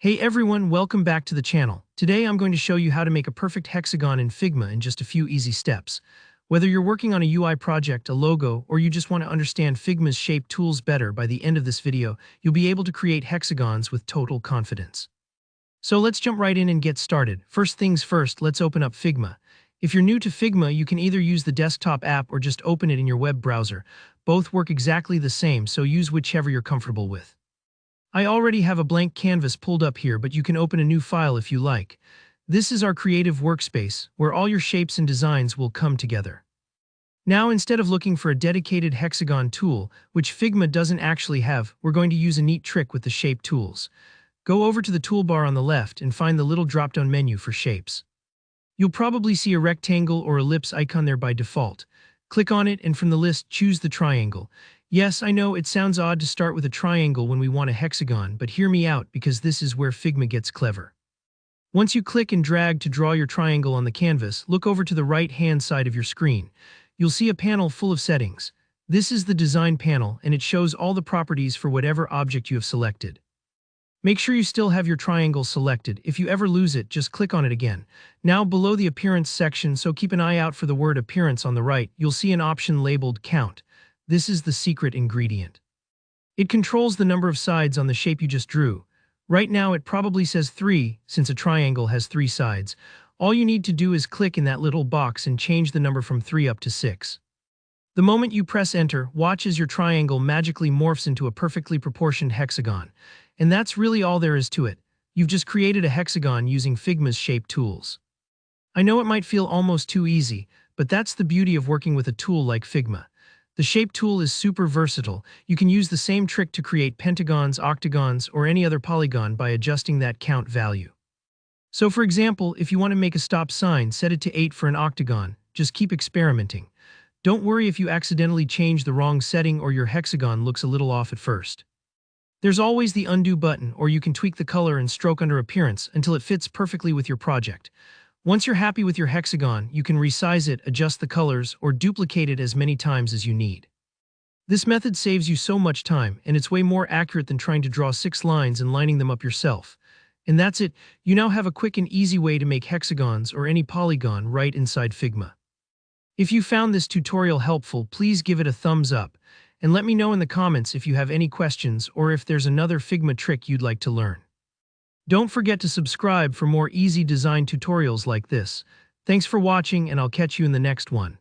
Hey everyone, welcome back to the channel. Today I'm going to show you how to make a perfect hexagon in Figma in just a few easy steps. Whether you're working on a UI project, a logo, or you just want to understand Figma's shape tools better, by the end of this video, you'll be able to create hexagons with total confidence. So let's jump right in and get started. First things first, let's open up Figma. If you're new to Figma, you can either use the desktop app or just open it in your web browser. Both work exactly the same, so use whichever you're comfortable with. I already have a blank canvas pulled up here, but you can open a new file if you like. This is our creative workspace, where all your shapes and designs will come together. Now, instead of looking for a dedicated hexagon tool, which Figma doesn't actually have, we're going to use a neat trick with the shape tools. Go over to the toolbar on the left and find the little drop-down menu for shapes. You'll probably see a rectangle or ellipse icon there by default. Click on it and from the list choose the triangle. Yes, I know it sounds odd to start with a triangle when we want a hexagon, but hear me out because this is where Figma gets clever. Once you click and drag to draw your triangle on the canvas, look over to the right-hand side of your screen. You'll see a panel full of settings. This is the design panel, and it shows all the properties for whatever object you have selected. Make sure you still have your triangle selected. If you ever lose it, just click on it again. Now below the appearance section, so keep an eye out for the word appearance on the right, you'll see an option labeled count. This is the secret ingredient. It controls the number of sides on the shape you just drew. Right now it probably says 3, since a triangle has 3 sides. All you need to do is click in that little box and change the number from 3 up to 6. The moment you press enter, watch as your triangle magically morphs into a perfectly proportioned hexagon. And that's really all there is to it. You've just created a hexagon using Figma's shape tools. I know it might feel almost too easy, but that's the beauty of working with a tool like Figma. The shape tool is super versatile. You can use the same trick to create pentagons, octagons, or any other polygon by adjusting that count value. So for example, if you want to make a stop sign, set it to 8 for an octagon. Just keep experimenting. Don't worry if you accidentally change the wrong setting or your hexagon looks a little off at first. There's always the undo button, or you can tweak the color and stroke under appearance until it fits perfectly with your project. Once you're happy with your hexagon, you can resize it, adjust the colors, or duplicate it as many times as you need. This method saves you so much time, and it's way more accurate than trying to draw 6 lines and lining them up yourself. And that's it, you now have a quick and easy way to make hexagons or any polygon right inside Figma. If you found this tutorial helpful, please give it a thumbs up, and let me know in the comments if you have any questions or if there's another Figma trick you'd like to learn. Don't forget to subscribe for more easy design tutorials like this. Thanks for watching, and I'll catch you in the next one.